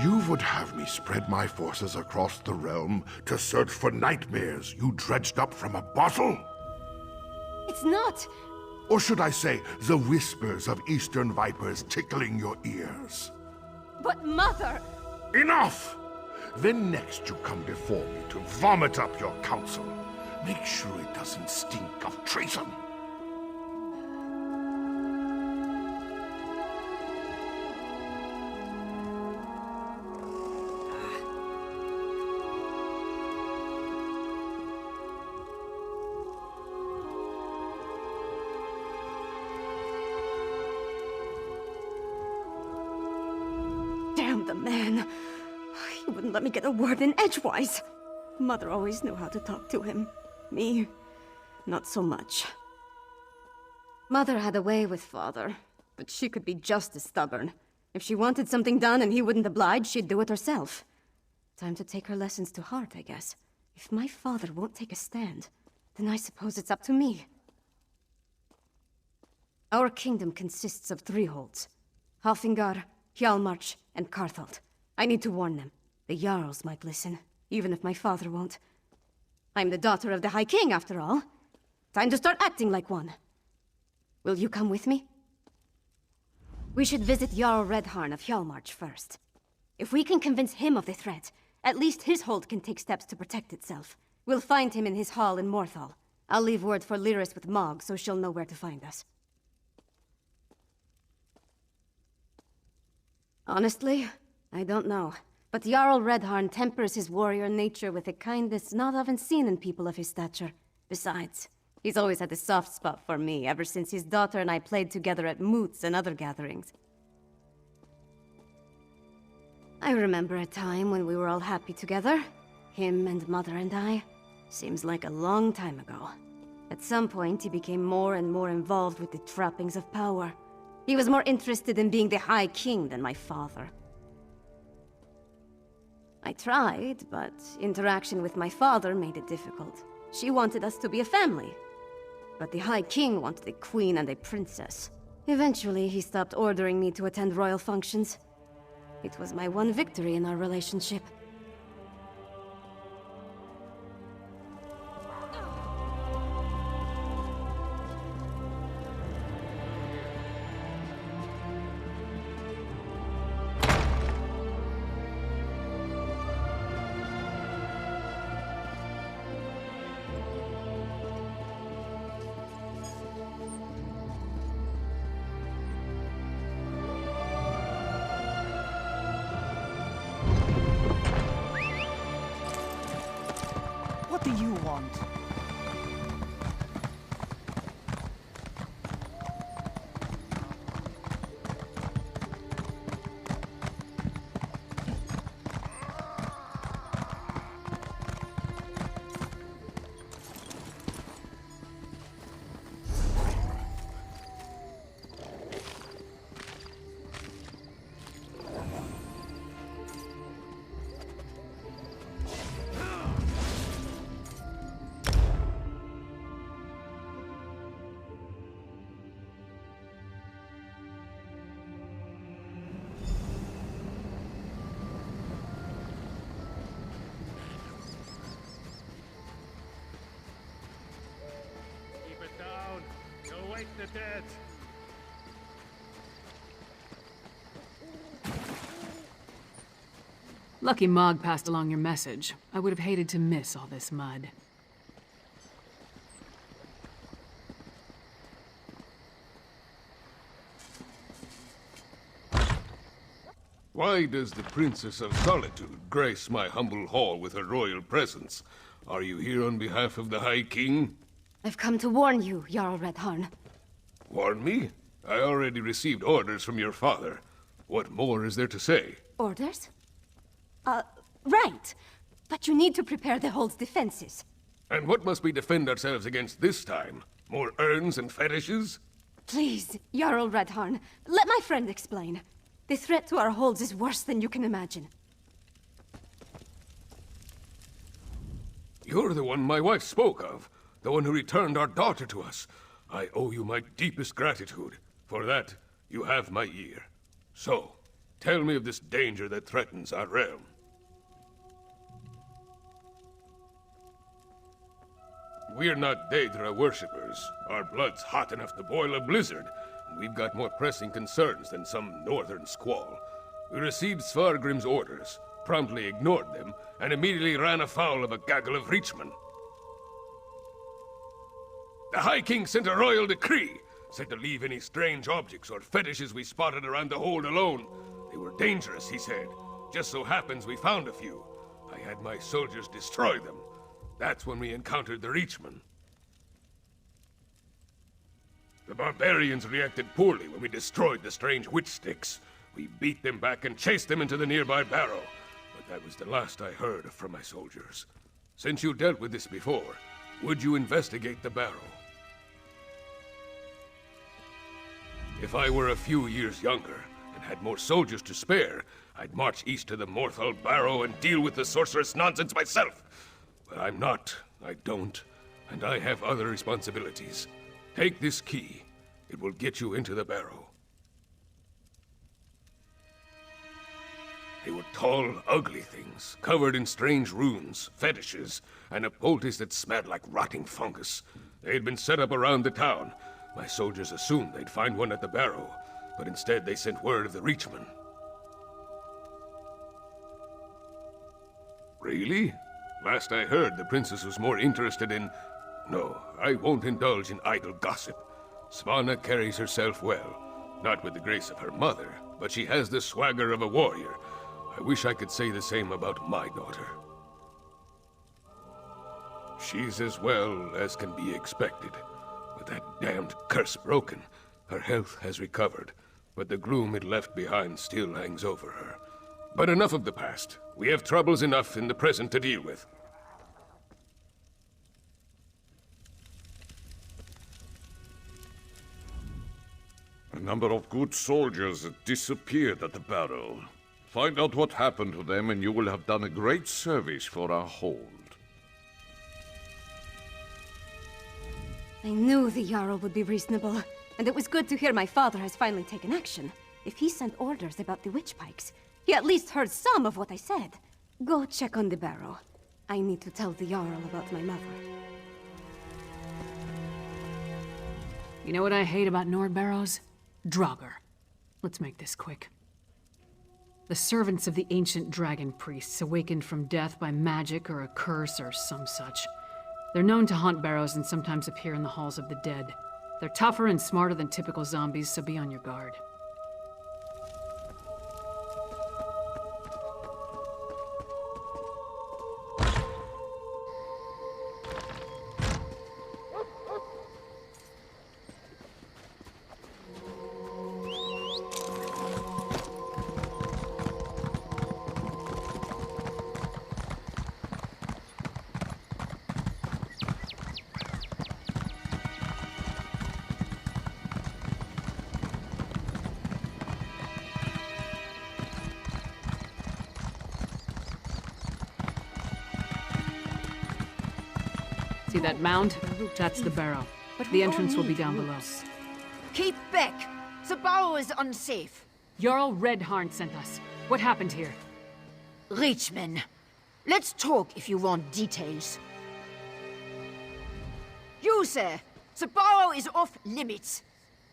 You would have me spread my forces across the realm to search for nightmares you dredged up from a bottle? It's not! Or should I say, the whispers of eastern vipers tickling your ears? But Mother! Enough! Then next you come before me to vomit up your counsel. Make sure it doesn't stink of treason. Damn the man. He wouldn't let me get a word in edgewise. Mother always knew how to talk to him. Me, not so much. Mother had a way with Father, but she could be just as stubborn. If she wanted something done and he wouldn't oblige, she'd do it herself. Time to take her lessons to heart, I guess. If my father won't take a stand, then I suppose it's up to me. Our kingdom consists of 3 holds. Halfingar, Hjalmarch, and Karthald. I need to warn them. The Jarls might listen, even if my father won't. I'm the daughter of the High King, after all. Time to start acting like one. Will you come with me? We should visit Jarl Redharn of Hjalmarch first. If we can convince him of the threat, at least his hold can take steps to protect itself. We'll find him in his hall in Morthal. I'll leave word for Lyris with Mog, so she'll know where to find us. Honestly, I don't know. But Jarl Redharn tempers his warrior nature with a kindness not often seen in people of his stature. Besides, he's always had a soft spot for me ever since his daughter and I played together at moots and other gatherings. I remember a time when we were all happy together. Him and Mother and I. Seems like a long time ago. At some point, he became more and more involved with the trappings of power. He was more interested in being the High King than my father. I tried, but interaction with my father made it difficult. She wanted us to be a family. But the High King wanted a queen and a princess. Eventually, he stopped ordering me to attend royal functions. It was my one victory in our relationship. What do you want? The dead. Lucky Mog passed along your message. I would have hated to miss all this mud. Why does the Princess of Solitude grace my humble hall with her royal presence? Are you here on behalf of the High King? I've come to warn you, Jarl Redharn. Warn me? I already received orders from your father. What more is there to say? Orders? Right. But you need to prepare the hold's defenses. And what must we defend ourselves against this time? More urns and fetishes? Please, Jarl Redharn, let my friend explain. The threat to our holds is worse than you can imagine. You're the one my wife spoke of. The one who returned our daughter to us. I owe you my deepest gratitude. For that, you have my ear. So, Tell me of this danger that threatens our realm. We're not Daedra worshippers. Our blood's hot enough to boil a blizzard, and we've got more pressing concerns than some northern squall. We received Svargrim's orders, promptly ignored them, and immediately ran afoul of a gaggle of reachmen. The High King sent a royal decree, said to leave any strange objects or fetishes we spotted around the hold alone. They were dangerous, he said. Just so happens we found a few. I had my soldiers destroy them. That's when we encountered the reachmen. The barbarians reacted poorly when we destroyed the strange witch sticks. We beat them back and chased them into the nearby barrow. But that was the last I heard from my soldiers. Since you dealt with this before, would you investigate the barrow? If I were a few years younger, and had more soldiers to spare, I'd march east to the Morthal Barrow and deal with the sorceress nonsense myself. But I'm not, I don't, and I have other responsibilities. Take this key. It will get you into the barrow. They were tall, ugly things, covered in strange runes, fetishes, and a poultice that smelled like rotting fungus. They had been set up around the town. My soldiers assumed they'd find one at the barrow, but instead they sent word of the reachmen. Really? Last I heard, the princess was more interested in... No, I won't indulge in idle gossip. Svanna carries herself well. Not with the grace of her mother, but she has the swagger of a warrior. I wish I could say the same about my daughter. She's as well as can be expected. With that damned curse broken, her health has recovered, but the gloom it left behind still hangs over her. But enough of the past. We have troubles enough in the present to deal with. A number of good soldiers disappeared at the barrow. Find out what happened to them and you will have done a great service for our hold. I knew the Jarl would be reasonable, and it was good to hear my father has finally taken action. If he sent orders about the witch pikes, he at least heard some of what I said. Go check on the barrow. I need to tell the Jarl about my mother. You know what I hate about Nord barrows? Draugr. Let's make this quick. The servants of the ancient dragon priests, awakened from death by magic or a curse or some such. They're known to haunt barrows and sometimes appear in the halls of the dead. They're tougher and smarter than typical zombies, so be on your guard. See that mound? That's the barrow. The entrance will be down below. Keep back! The barrow is unsafe. Jarl Redharn sent us. What happened here? Reachmen. Let's talk if you want details. You, sir! The barrow is off limits.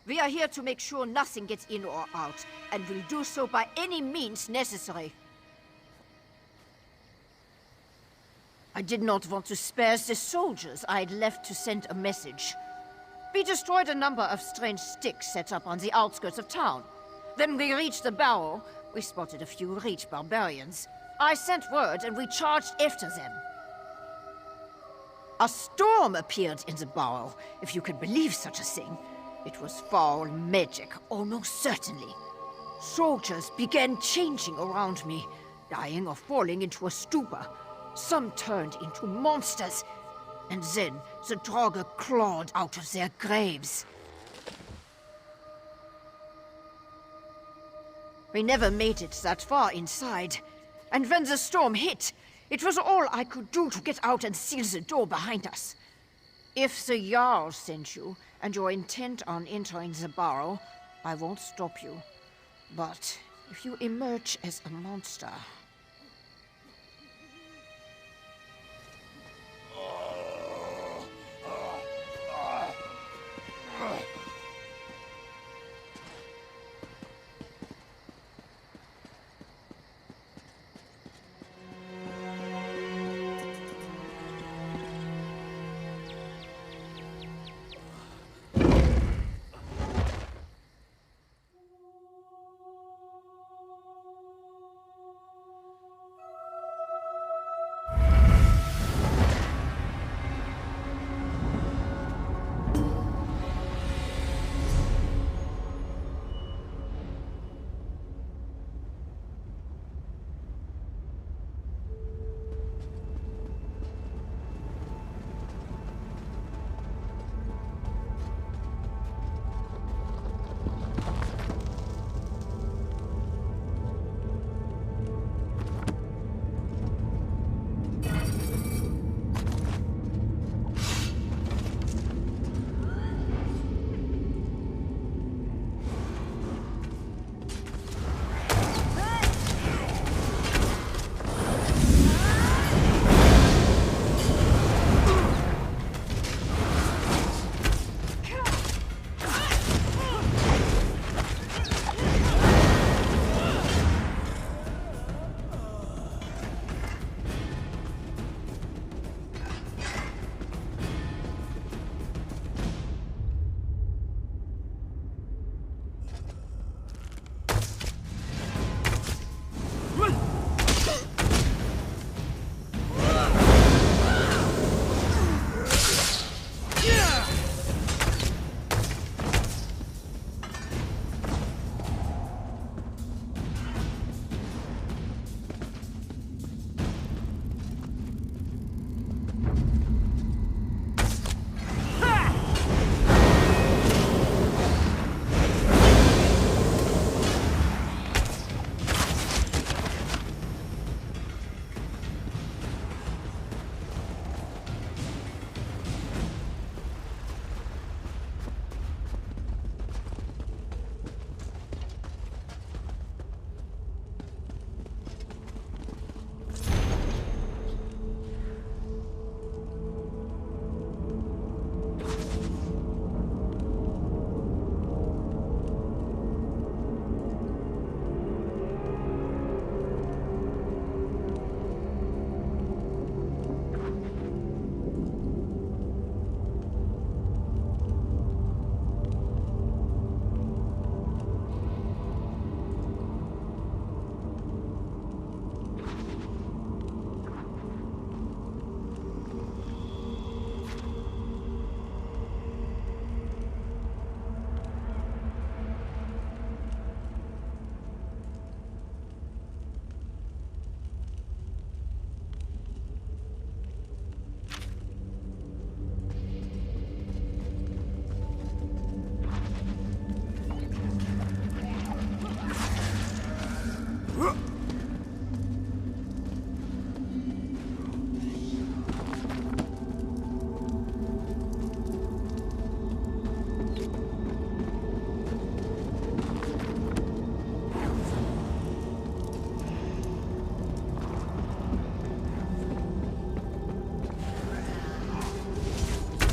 We are here to make sure nothing gets in or out, and will do so by any means necessary. I did not want to spare the soldiers I had left to send a message. We destroyed a number of strange sticks set up on the outskirts of town. Then we reached the barrow. We spotted a few reach barbarians. I sent word and we charged after them. A storm appeared in the barrow, if you could believe such a thing. It was foul magic, almost certainly. Soldiers began changing around me, dying or falling into a stupor. Some turned into monsters, and then the Draugr clawed out of their graves. We never made it that far inside, and when the storm hit, it was all I could do to get out and seal the door behind us. If the Jarl sent you, and you're intent on entering the barrow, I won't stop you. But If you emerge as a monster,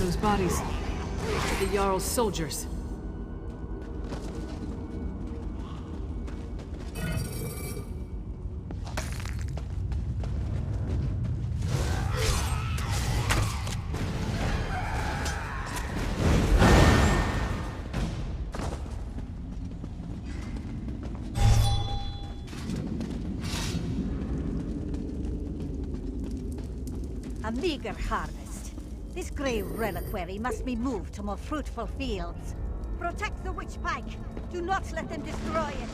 Those bodies. The Jarl's soldiers. A meager harvest. This grey reliquary must be moved to more fruitful fields. Protect the witch pike. Do not let them destroy it.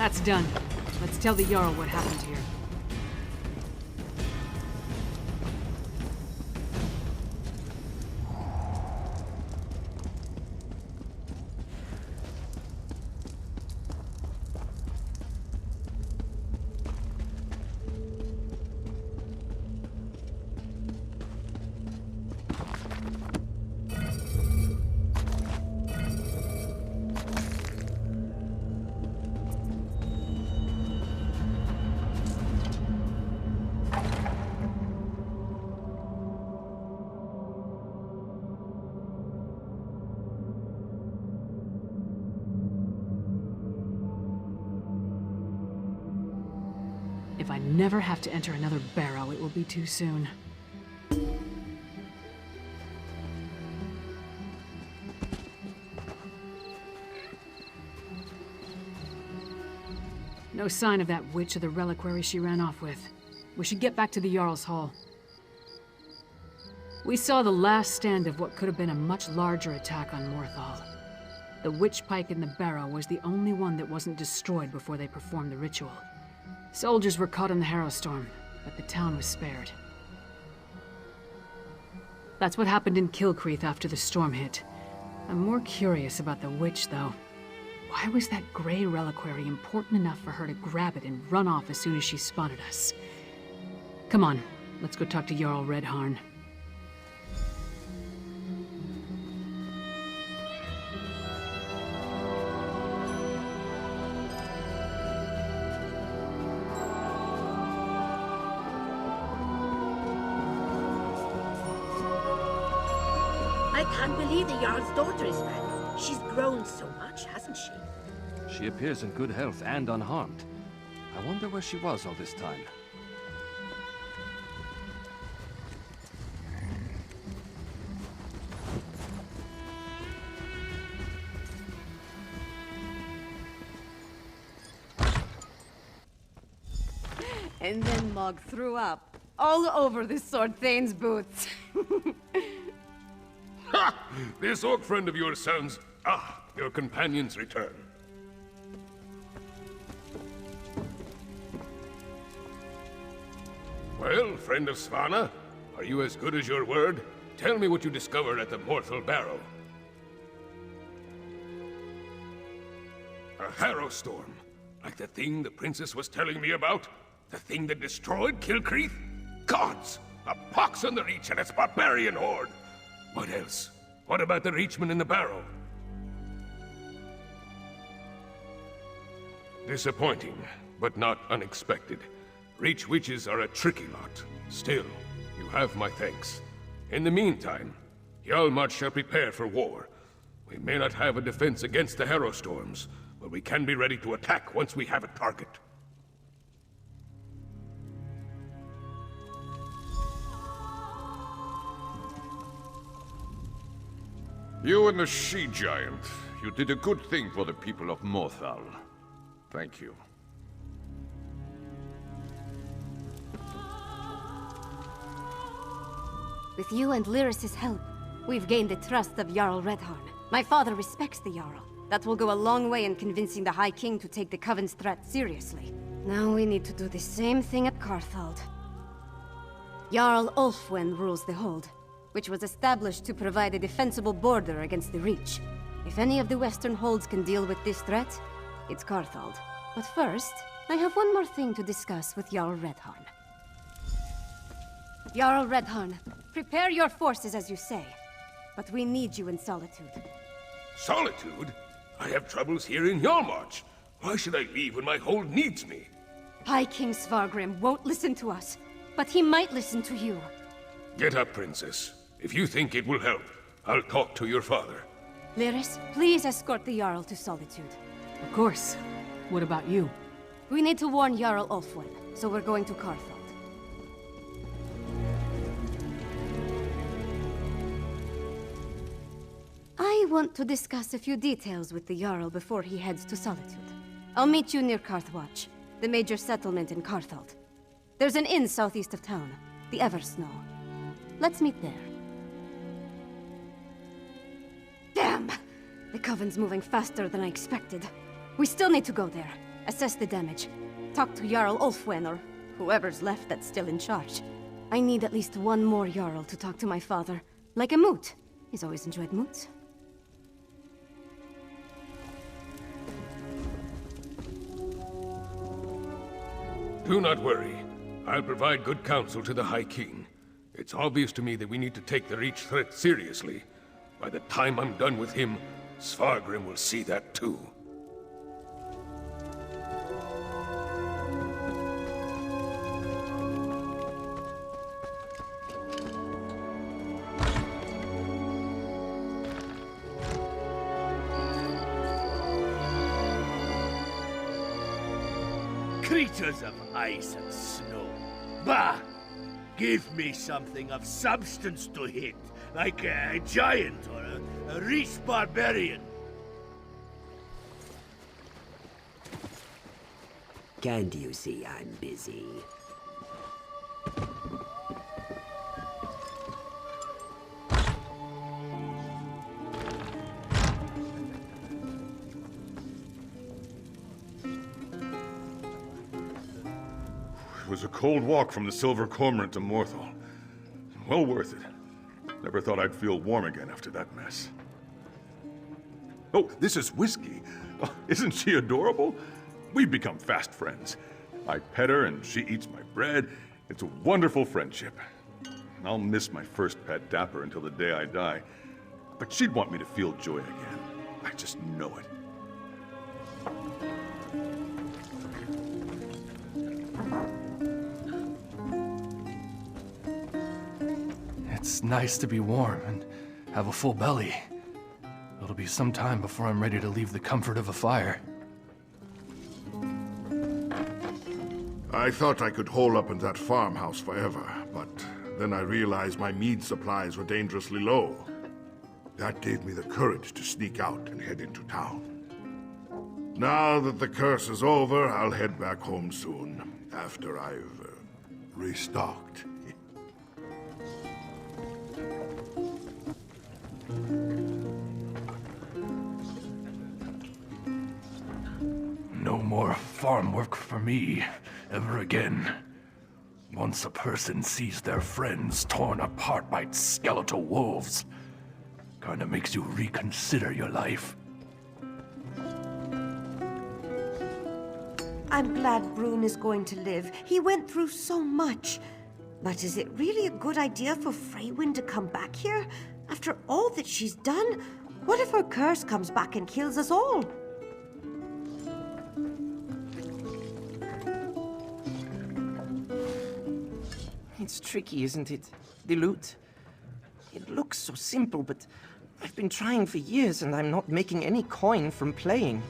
That's done. Let's tell the Jarl what happened here. If I never have to enter another barrow, it will be too soon. No sign of that witch or the reliquary she ran off with. We should get back to the Jarl's Hall. We saw the last stand of what could have been a much larger attack on Morthal. The witch pike in the barrow was the only one that wasn't destroyed before they performed the ritual. Soldiers were caught in the Harrowstorm, but the town was spared. That's what happened in Kilcreath after the storm hit. I'm more curious about the witch, though. Why was that Grey reliquary important enough for her to grab it and run off as soon as she spotted us? Come on, let's go talk to Jarl Redharn. I can't believe the Jarl's daughter is back. She's grown so much, hasn't she? She appears in good health and unharmed. I wonder where she was all this time. And then Mog threw up all over the Sword Thane's boots. Ha! This orc friend of yours sounds... Ah, your companion's return. Well, friend of Svanna, are you as good as your word? Tell me what you discovered at the Morthal Barrow. A Harrowstorm, like the thing the princess was telling me about? The thing that destroyed Kilcreath? Gods! A pox on the Reach and its barbarian horde! What else? What about the Reachman in the barrow? Disappointing, but not unexpected. Reach witches are a tricky lot. Still, you have my thanks. In the meantime, Hjalmar shall prepare for war. We may not have a defense against the Harrowstorms, but we can be ready to attack once we have a target. You and the she-giant, you did a good thing for the people of Morthal. Thank you. With you and Lyris's help, we've gained the trust of Jarl Redharn. My father respects the Jarl. That will go a long way in convincing the High King to take the Coven's threat seriously. Now we need to do the same thing at Carthald. Jarl Ulfwen rules the Hold, which was established to provide a defensible border against the Reach. If any of the Western Holds can deal with this threat, it's Carthald. But first, I have one more thing to discuss with Jarl Redharn. Jarl Redharn, prepare your forces as you say, but we need you in Solitude. Solitude? I have troubles here in Hjalmarch. Why should I leave when my hold needs me? High King Svargrim won't listen to us, but he might listen to you. Get up, Princess. If you think it will help, I'll talk to your father. Lyris, please escort the Jarl to Solitude. Of course. What about you? We need to warn Jarl Ulfwen, so we're going to Carthald. I want to discuss a few details with the Jarl before he heads to Solitude. I'll meet you near Carthwatch, the major settlement in Carthald. There's an inn southeast of town, the Eversnow. Let's meet there. Damn! The Coven's moving faster than I expected. We still need to go there, assess the damage, talk to Jarl Ulfwen or whoever's left that's still in charge. I need at least one more Jarl to talk to my father, like a moot. He's always enjoyed moots. Do not worry. I'll provide good counsel to the High King. It's obvious to me that we need to take the Reach threat seriously. By the time I'm done with him, Svargrim will see that too. creatures of ice and snow. Bah! Give me something of substance to hit, like a giant or a Reese barbarian. Can't you see I'm busy? It was a cold walk from the Silver Cormorant to Morthal. Well worth it. Never thought I'd feel warm again after that mess. Oh, this is Whiskey. Oh, isn't she adorable? We've become fast friends. I pet her and she eats my bread. It's a wonderful friendship. I'll miss my first pet, Dapper, until the day I die. But she'd want me to feel joy again. I just know it. It's nice to be warm and have a full belly. It'll be some time before I'm ready to leave the comfort of a fire. I thought I could hole up in that farmhouse forever, but then I realized my mead supplies were dangerously low. That gave me the courage to sneak out and head into town. Now that the curse is over, I'll head back home soon, after I've restocked. No more farm work for me, ever again. Once a person sees their friends torn apart by skeletal wolves, kinda makes you reconsider your life. I'm glad Brune is going to live. He went through so much. But is it really a good idea for Freywin to come back here? After all that she's done? What if her curse comes back and kills us all? It's tricky, isn't it? The loot. It looks so simple, but I've been trying for years and I'm not making any coin from playing.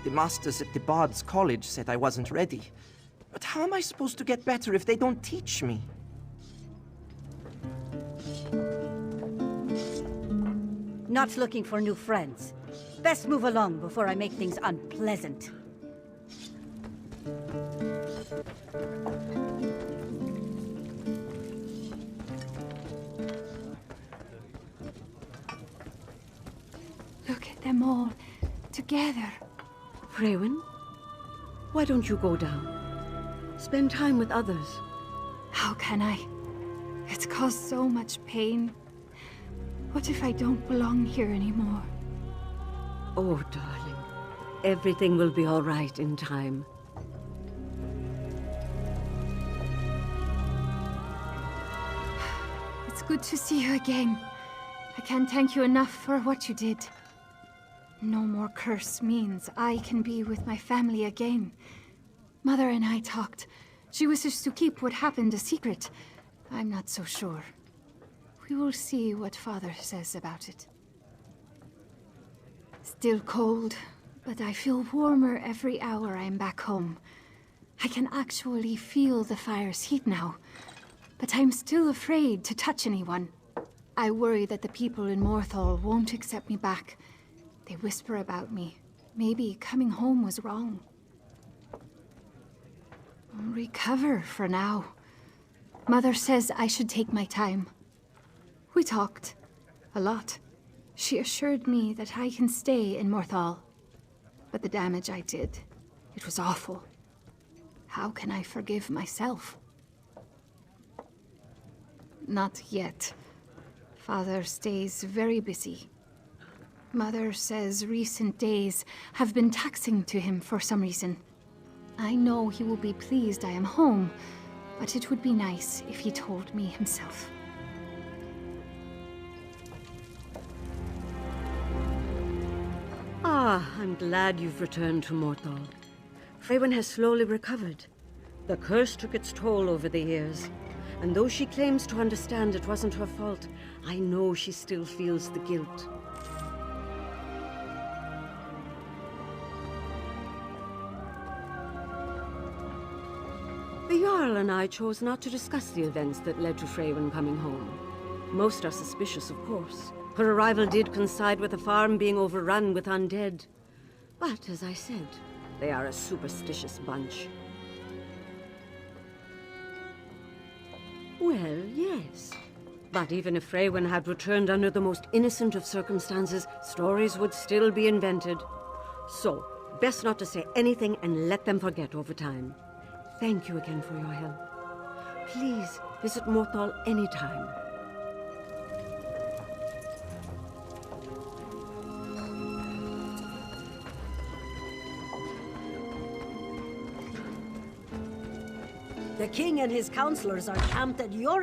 The masters at the Bard's College said I wasn't ready. But how am I supposed to get better if they don't teach me? Not looking for new friends. Best move along before I make things unpleasant. Look at them all together. Freywin, why don't you go down? Spend time with others. How can I? It's caused so much pain. What if I don't belong here anymore? Oh, darling. Everything will be all right in time. It's good to see you again. I can't thank you enough for what you did. No more curse means I can be with my family again. Mother and I talked. She wishes to keep what happened a secret. I'm not so sure. We will see what Father says about it. Still cold, but I feel warmer every hour I'm back home. I can actually feel the fire's heat now, but I'm still afraid to touch anyone. I worry that the people in Morthal won't accept me back. They whisper about me. Maybe coming home was wrong. I'll recover for now. Mother says I should take my time. We talked. A lot. She assured me that I can stay in Morthal. But the damage I did, it was awful. How can I forgive myself? Not yet. Father stays very busy. Mother says recent days have been taxing to him for some reason. I know he will be pleased I am home, but it would be nice if he told me himself. Ah, I'm glad you've returned to Morthal. Freywin has slowly recovered. The curse took its toll over the years. And though she claims to understand it wasn't her fault, I know she still feels the guilt. The Jarl and I chose not to discuss the events that led to Freywin coming home. Most are suspicious, of course. Her arrival did coincide with the farm being overrun with undead. But, as I said, they are a superstitious bunch. Well, yes. But even if Freywin had returned under the most innocent of circumstances, stories would still be invented. So, best not to say anything and let them forget over time. Thank you again for your help. Please visit Morthal anytime. The king and his counselors are camped at your